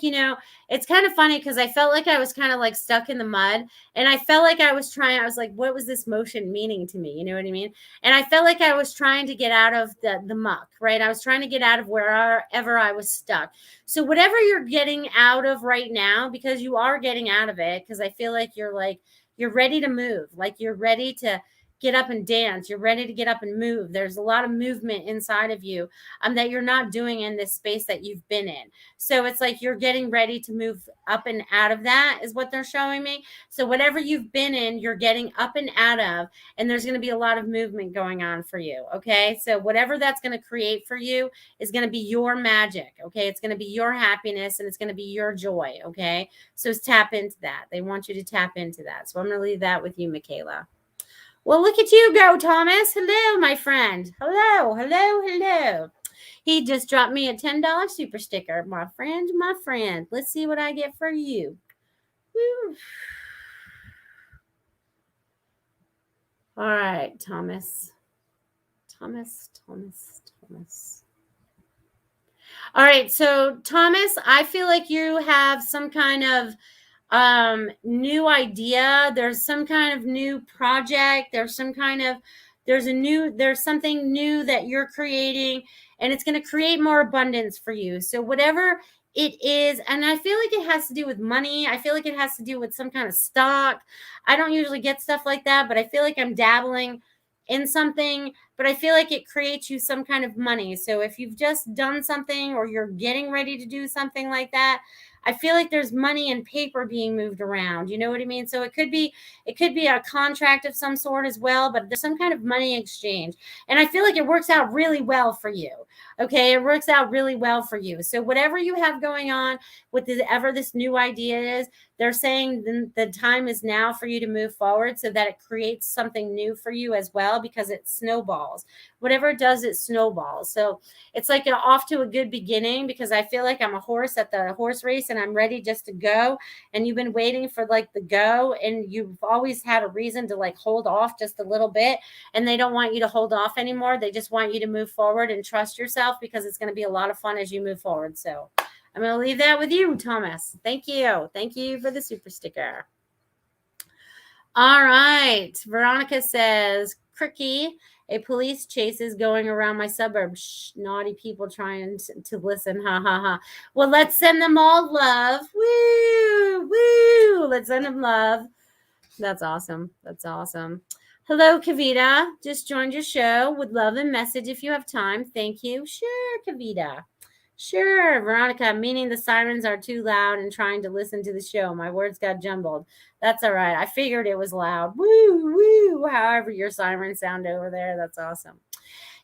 Speaker 2: it's kind of funny because I felt like I was kind of like stuck in the mud, and I felt like I was like, what was this motion meaning to me? You know what I mean? And I felt like I was trying to get out of the muck, right? I was trying to get out of wherever I was stuck. So whatever you're getting out of right now, because you are getting out of it, because I feel like you're ready to move, like you're ready to get up and dance. You're ready to get up and move. There's a lot of movement inside of you that you're not doing in this space that you've been in. So it's like you're getting ready to move up and out of that is what they're showing me. So whatever you've been in, you're getting up and out of, and there's going to be a lot of movement going on for you. Okay. So whatever that's going to create for you is going to be your magic. Okay. It's going to be your happiness and it's going to be your joy. Okay. So tap into that. They want you to tap into that. So I'm going to leave that with you, Michaela. Well, look at you go, Thomas. Hello, my friend. Hello. He just dropped me a $10 super sticker. My friend. Let's see what I get for you. Woo. All right, Thomas. All right, so Thomas, I feel like you have some kind of new idea. There's some kind of new project. There's something new that you're creating, and it's going to create more abundance for you. So whatever it is, and I feel like it has to do with money. I feel like it has to do with some kind of stock. I don't usually get stuff like that, but I feel like I'm dabbling in something, but I feel like it creates you some kind of money. So if you've just done something or you're getting ready to do something like that, I feel like there's money and paper being moved around. You know what I mean? So it could be a contract of some sort as well, but there's some kind of money exchange. And I feel like it works out really well for you. Okay. It works out really well for you. So whatever you have going on with this new idea is, they're saying the time is now for you to move forward so that it creates something new for you as well, because it snowballs. Whatever it does, it snowballs. So it's like off to a good beginning, because I feel like I'm a horse at the horse race and I'm ready just to go. And you've been waiting for like the go, and you've always had a reason to like hold off just a little bit, and they don't want you to hold off anymore. They just want you to move forward and trust yourself, because it's going to be a lot of fun as you move forward. So I'm going to leave that with you, Thomas. Thank you. Thank you for the super sticker. All right. Veronica says, Cricky, a police chase is going around my suburb. Shh, naughty people trying to listen. Ha, ha, ha. Well, let's send them all love. Woo, woo. Let's send them love. That's awesome. Hello, Kavita. Just joined your show. Would love a message if you have time. Thank you. Sure, Kavita. Sure, Veronica, meaning the sirens are too loud and trying to listen to the show. My words got jumbled. That's all right. I figured it was loud. Woo, woo. However your sirens sound over there. That's awesome.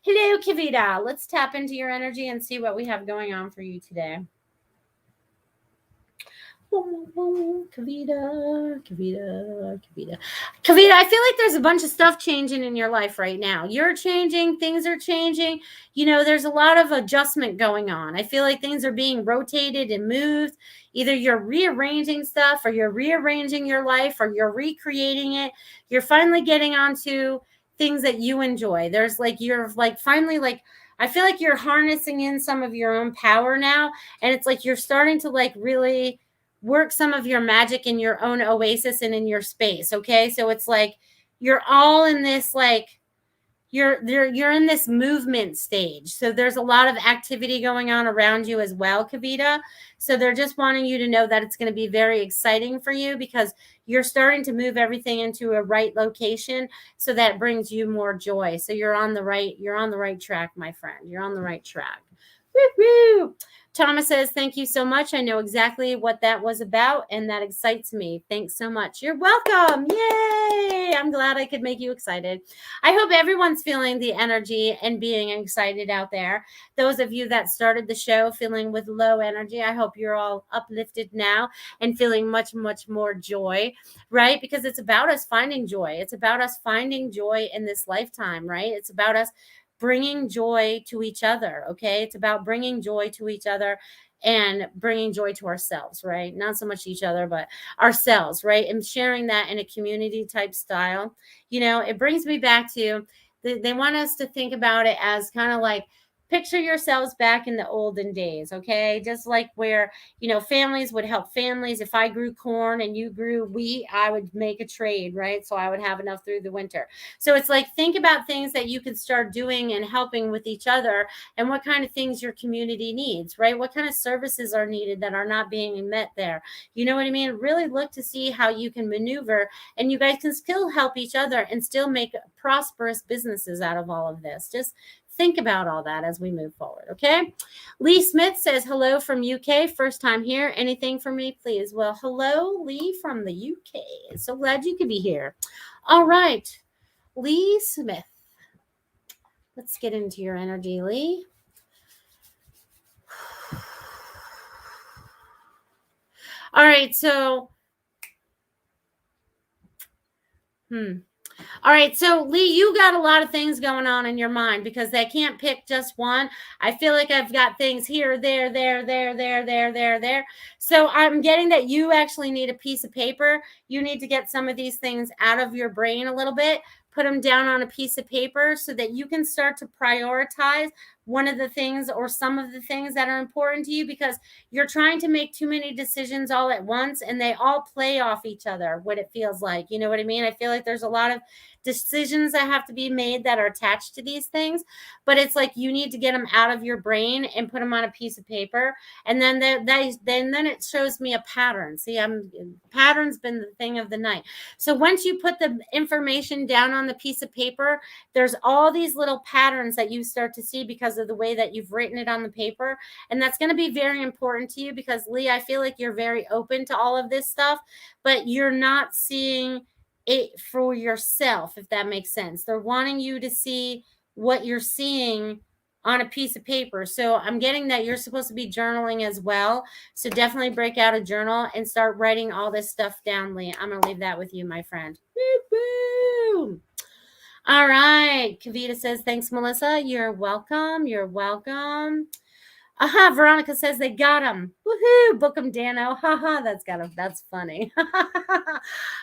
Speaker 2: Hello, Kavita. Let's tap into your energy and see what we have going on for you today. Kavita, Kavita, Kavita. Kavita, I feel like there's a bunch of stuff changing in your life right now. You're changing, things are changing. You know, there's a lot of adjustment going on. I feel like things are being rotated and moved. Either you're rearranging stuff, or you're rearranging your life, or you're recreating it. You're finally getting onto things that you enjoy. There's like, you're like finally like, I feel like you're harnessing in some of your own power now. And it's like you're starting to like really work some of your magic in your own oasis and in your space. Okay. So it's like you're all in this, like, you're in this movement stage. So there's a lot of activity going on around you as well, Kavita. So they're just wanting you to know that it's going to be very exciting for you, because you're starting to move everything into a right location. So that brings you more joy. So you're on the right track, my friend. You're on the right track. Woo-hoo! Thomas says, thank you so much. I know exactly what that was about, and that excites me. Thanks so much. You're welcome. Yay! I'm glad I could make you excited. I hope everyone's feeling the energy and being excited out there. Those of you that started the show feeling with low energy, I hope you're all uplifted now and feeling much, much more joy, right? Because it's about us finding joy. It's about us finding joy in this lifetime, right? It's about us bringing joy to each other. Okay. It's about bringing joy to each other and bringing joy to ourselves, right? Not so much each other, but ourselves, right? And sharing that in a community type style. You know, it brings me back to, they want us to think about it as kind of like, picture yourselves back in the olden days. Okay. Just like where, you know, families would help families. If I grew corn and you grew wheat, I would make a trade, right? So I would have enough through the winter. So it's like, think about things that you can start doing and helping with each other, and what kind of things your community needs, right? What kind of services are needed that are not being met there? You know what I mean? Really look to see how you can maneuver, and you guys can still help each other and still make prosperous businesses out of all of this. Just think about all that as we move forward. Okay. Lee Smith says, hello from UK. First time here. Anything for me, please? Well, hello, Lee from the UK. So glad you could be here. All right. Lee Smith. Let's get into your energy, Lee. All right. So, all right, so Lee, you got a lot of things going on in your mind, because they can't pick just one. I feel like I've got things here, there, there. So I'm getting that you actually need a piece of paper. You need to get some of these things out of your brain a little bit, put them down on a piece of paper so that you can start to prioritize one of the things or some of the things that are important to you, because you're trying to make too many decisions all at once, and they all play off each other, what it feels like. You know what I mean? I feel like there's a lot of decisions that have to be made that are attached to these things, but it's like you need to get them out of your brain and put them on a piece of paper, and then then it shows me a pattern. See, pattern's been the thing of the night. So once you put the information down on the piece of paper, there's all these little patterns that you start to see because of the way that you've written it on the paper, and that's going to be very important to you, because Lee, I feel like you're very open to all of this stuff, but you're not seeing it for yourself, if that makes sense. They're wanting you to see what you're seeing on a piece of paper. So I'm getting that you're supposed to be journaling as well. So definitely break out a journal and start writing all this stuff down, Lee. I'm going to leave that with you, my friend. Woo-hoo! All right. Kavita says, thanks, Melissa. You're welcome. You're welcome. Aha, Veronica says they got him. Woohoo! Book him, Dano. Haha, that's funny.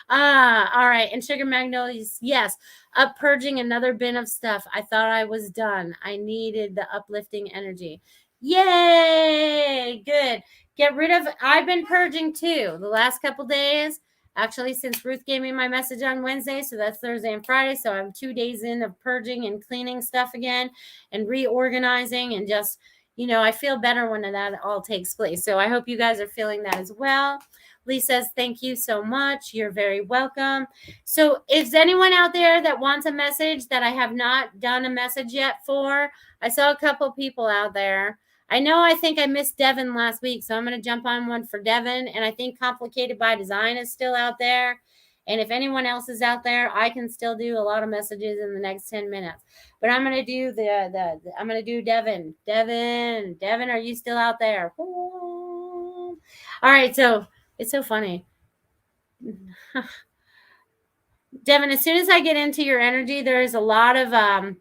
Speaker 2: All right. And Sugar Magnolias, yes. Up purging another bin of stuff. I thought I was done. I needed the uplifting energy. Yay! Good. Get rid of, I've been purging too the last couple days. Actually, since Ruth gave me my message on Wednesday, so that's Thursday and Friday. So I'm 2 days in of purging and cleaning stuff again and reorganizing, and just, you know, I feel better when that all takes place. So I hope you guys are feeling that as well. Lee says, thank you so much. You're very welcome. So is anyone out there that wants a message that I have not done a message yet for? I saw a couple people out there. I think I missed Devin last week, so I'm going to jump on one for Devin. And I think Complicated by Design is still out there. And if anyone else is out there, I can still do a lot of messages in the next 10 minutes. But I'm going to do I'm going to do Devin, are you still out there? All right. So It's so funny. Devin, as soon as I get into your energy, there is a lot of I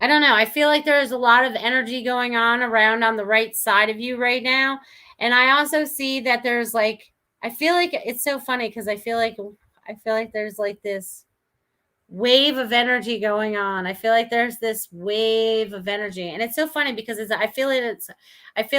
Speaker 2: don't know. I feel like there is a lot of energy going on around on the right side of you right now. And I also see that there's like I feel like it's so funny because I feel like there's like this wave of energy going on. I feel like there's this wave of energy, and it's so funny because I feel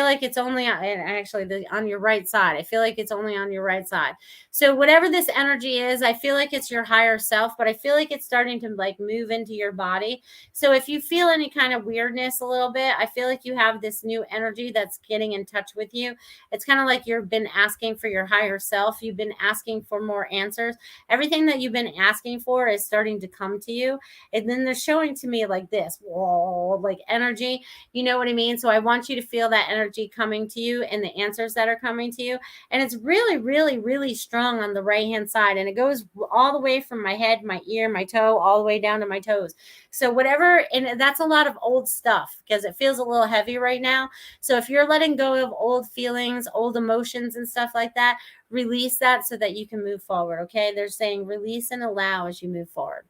Speaker 2: like it's only and actually on your right side. I feel like it's only on your right side. So whatever this energy is, I feel like it's your higher self, but I feel like it's starting to like move into your body. So if you feel any kind of weirdness a little bit, I feel like you have this new energy that's getting in touch with you. It's kind of like you've been asking for your higher self. You've been asking for more answers. Everything that you've been asking for is starting to come to you. And then they're showing to me like this, whoa, like energy. You know what I mean? So I want you to feel that energy coming to you and the answers that are coming to you. And it's really, really, really strong on the right hand side. And it goes all the way from my head, my ear, my toe, all the way down to my toes. So whatever, and that's a lot of old stuff because it feels a little heavy right now. So if you're letting go of old feelings, old emotions and stuff like that, release that so that you can move forward. Okay. They're saying release and allow as you move forward.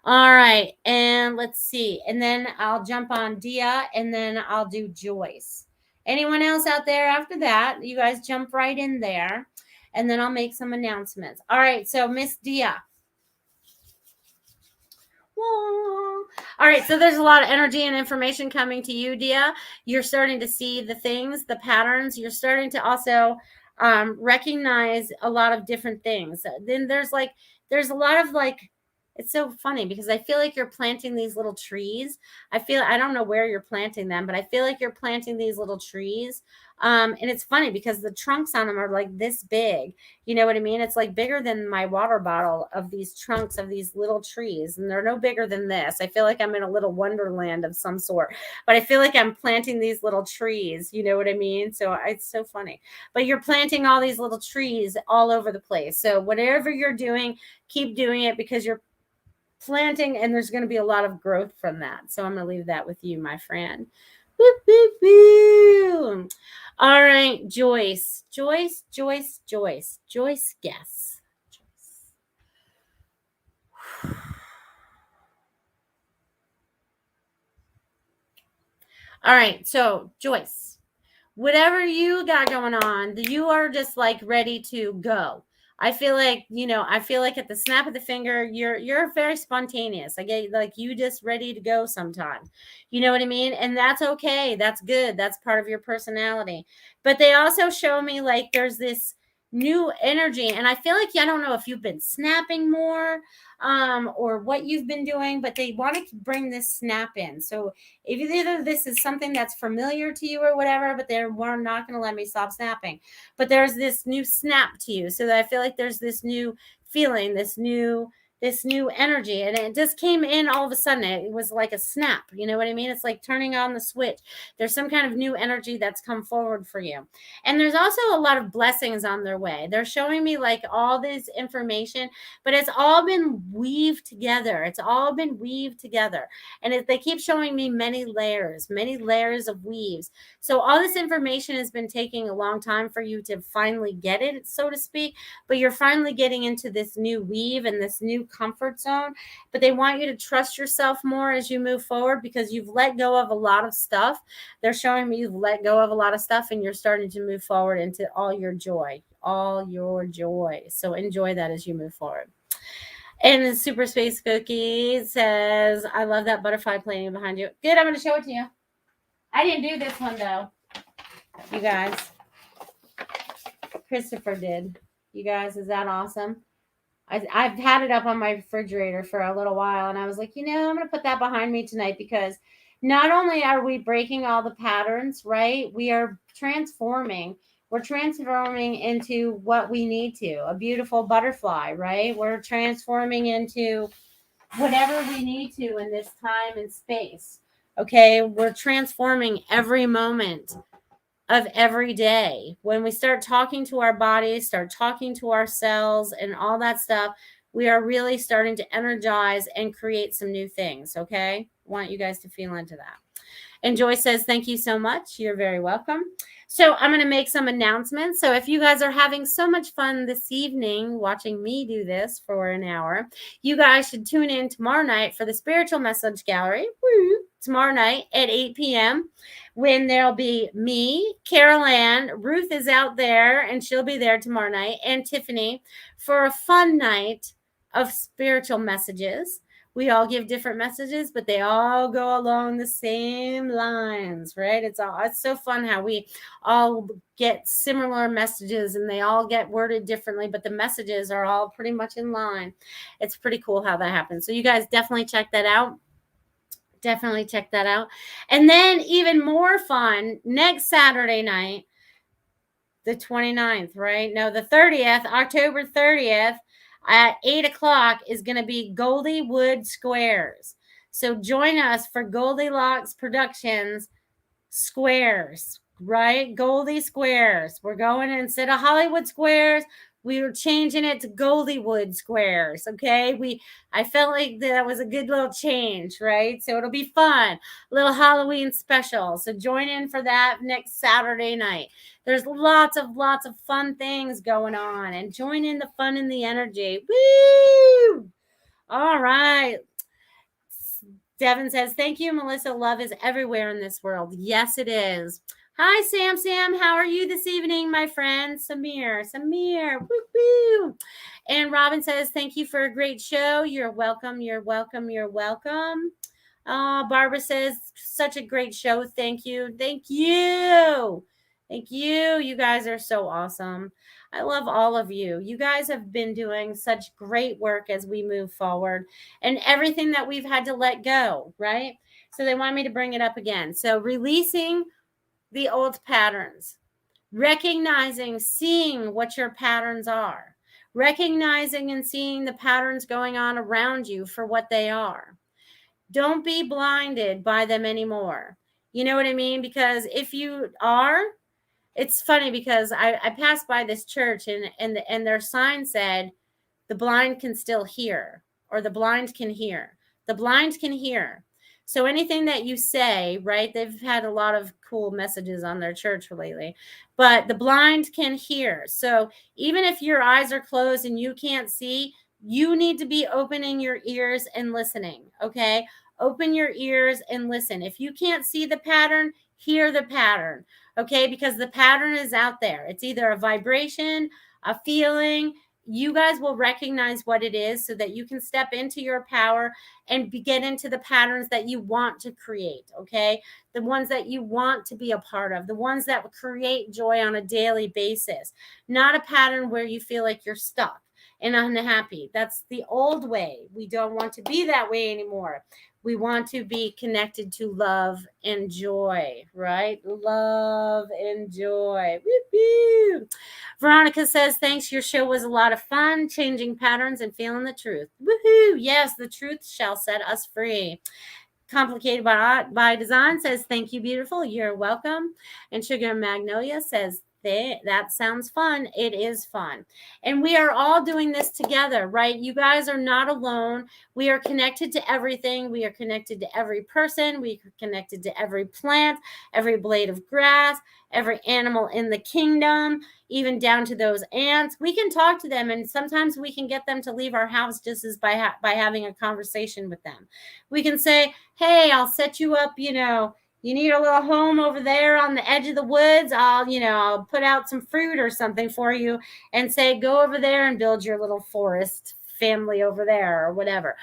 Speaker 2: All right. And let's see. And then I'll jump on Dia and then I'll do Joyce. Anyone else out there after that? You guys jump right in there and then I'll make some announcements. All right. So, Miss Dia. All right, so there's a lot of energy and information coming to you, Dia. You're starting to see the things, the patterns. You're starting to also recognize a lot of different things. Then there's a lot of like, it's so funny because I feel like you're planting these little trees. I don't know where you're planting them, but I feel like you're planting these little trees. And it's funny because the trunks on them are like this big. You know what I mean? It's like bigger than my water bottle of these trunks of these little trees, and they're no bigger than this. I feel like I'm in a little wonderland of some sort, but I feel like I'm planting these little trees. You know what I mean? So it's so funny. But you're planting all these little trees all over the place. So whatever you're doing, keep doing it because you're planting and there's going to be a lot of growth from that. So I'm going to leave that with you, my friend. Woo, woo, woo. All right, Joyce. Joyce, guess. Joyce. All right, so Joyce, whatever you got going on, you are just like ready to go. I feel like, I feel like at the snap of the finger, you're very spontaneous. I get like you just ready to go sometimes. You know what I mean? And that's okay. That's good. That's part of your personality. But they also show me like there's this new energy. And I feel like I don't know if you've been snapping more or what you've been doing, but they want to bring this snap in. So if either this is something that's familiar to you or whatever, but they're not going to let me stop snapping. But there's this new snap to you. So that I feel like there's this new feeling, this new energy. And it just came in all of a sudden. It was like a snap. You know what I mean? It's like turning on the switch. There's some kind of new energy that's come forward for you. And there's also a lot of blessings on their way. They're showing me like all this information, but it's all been weaved together. It's all been weaved together. And they keep showing me many layers of weaves. So all this information has been taking a long time for you to finally get it, so to speak, but you're finally getting into this new weave and this new comfort zone. But they want you to trust yourself more as you move forward because you've let go of a lot of stuff. They're showing me you've let go of a lot of stuff and you're starting to move forward into all your joy. So enjoy that as you move forward. And the Super Space Cookie says, I love that butterfly plane behind you. Good, I'm going to show it to you. I didn't do this one, though. You guys. Christopher did. You guys, is that awesome? I've had it up on my refrigerator for a little while, and I was like, I'm going to put that behind me tonight because not only are we breaking all the patterns, right? We are transforming. We're transforming into what we need to, a beautiful butterfly, right? We're transforming into whatever we need to in this time and space. Okay. We're transforming every moment of every day. When we start talking to our bodies, start talking to our cells and all that stuff, we are really starting to energize and create some new things. Okay. I want you guys to feel into that. And Joy says, thank you so much. You're very welcome. So I'm going to make some announcements. So if you guys are having so much fun this evening watching me do this for an hour, you guys should tune in tomorrow night for the Spiritual Message Gallery. Woo! Tomorrow night at 8 p.m. when there'll be me, Carol Ann, Ruth is out there and she'll be there tomorrow night, and Tiffany for a fun night of spiritual messages. We all give different messages, but they all go along the same lines, right? It's so fun how we all get similar messages and they all get worded differently, but the messages are all pretty much in line. It's pretty cool how that happens. So you guys definitely check that out. Definitely check that out. And then even more fun, next Saturday night, the 29th, right? No, the 30th, October 30th at 8 o'clock is going to be Goldywood Squares. So join us for Goldylocks Productions Squares, right? Goldie Squares. We're going, instead of Hollywood Squares, we were changing it to Goldywood Squares. Okay. I felt like that was a good little change, right? So it'll be fun. Little Halloween special. So join in for that next Saturday night. There's lots of fun things going on, and join in the fun and the energy. Woo! All right. Devin says, thank you, Melissa. Love is everywhere in this world. Yes, it is. Hi, Sam. How are you this evening, my friend? Samir. Woo-hoo. And Robin says, thank you for a great show. You're welcome. Barbara says, such a great show. Thank you. You guys are so awesome. I love all of you. You guys have been doing such great work as we move forward, and everything that we've had to let go, right? So they want me to bring it up again. So releasing the old patterns, recognizing, seeing what your patterns are, recognizing and seeing the patterns going on around you for what they are. Don't be blinded by them anymore. You know what I mean? Because if you are, it's funny because I passed by this church and their sign said, the blind can still hear, or the blind can hear. The blind can hear. So anything that you say, right? They've had a lot of cool messages on their church lately, but the blind can hear. So even if your eyes are closed and you can't see, you need to be opening your ears and listening. Okay. Open your ears and listen. If you can't see the pattern, hear the pattern. Okay, because the pattern is out there. It's either a vibration, a feeling. You guys will recognize what it is so that you can step into your power and get into the patterns that you want to create, okay? The ones that you want to be a part of, the ones that create joy on a daily basis, not a pattern where you feel like you're stuck and unhappy. That's the old way. We don't want to be that way anymore. We want to be connected to love and joy, right? Love and joy. Woo-hoo. Veronica says, thanks. Your show was a lot of fun, changing patterns and feeling the truth. Woohoo. Yes, the truth shall set us free. Complicated by Design says, thank you, beautiful. You're welcome. And Sugar Magnolia says, that sounds fun. It is fun. And we are all doing this together, right? You guys are not alone. We are connected to everything. We are connected to every person. We are connected to every plant, every blade of grass, every animal in the kingdom, even down to those ants. We can talk to them, and sometimes we can get them to leave our house just as by having a conversation with them. We can say, hey, I'll set you up, you need a little home over there on the edge of the woods. I'll put out some fruit or something for you and say, go over there and build your little forest family over there or whatever.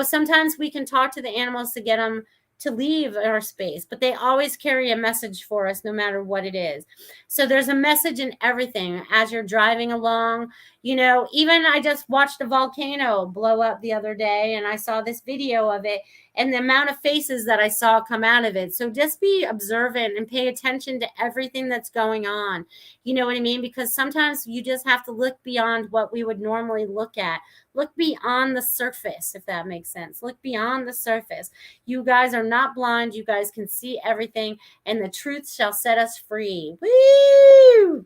Speaker 2: Sometimes we can talk to the animals to get them to leave our space, but they always carry a message for us no matter what it is. So there's a message in everything as you're driving along. Even I just watched a volcano blow up the other day, and I saw this video of it and the amount of faces that I saw come out of it. So just be observant and pay attention to everything that's going on. You know what I mean? Because sometimes you just have to look beyond what we would normally look at. Look beyond the surface, if that makes sense. Look beyond the surface. You guys are not blind. You guys can see everything, and the truth shall set us free. Woo!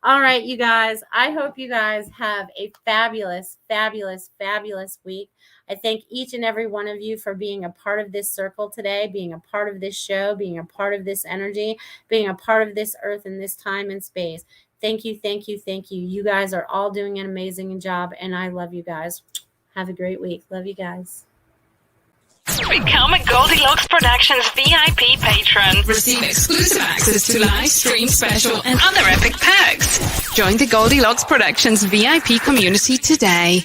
Speaker 2: All right, you guys. I hope you guys have a fabulous, fabulous, fabulous week. I thank each and every one of you for being a part of this circle today, being a part of this show, being a part of this energy, being a part of this earth and this time and space. Thank you, thank you, thank you. You guys are all doing an amazing job, and I love you guys. Have a great week. Love you guys.
Speaker 1: Become a Goldylocks Productions VIP patron. Receive exclusive access to live stream special and other epic perks. Join the Goldylocks Productions VIP community today.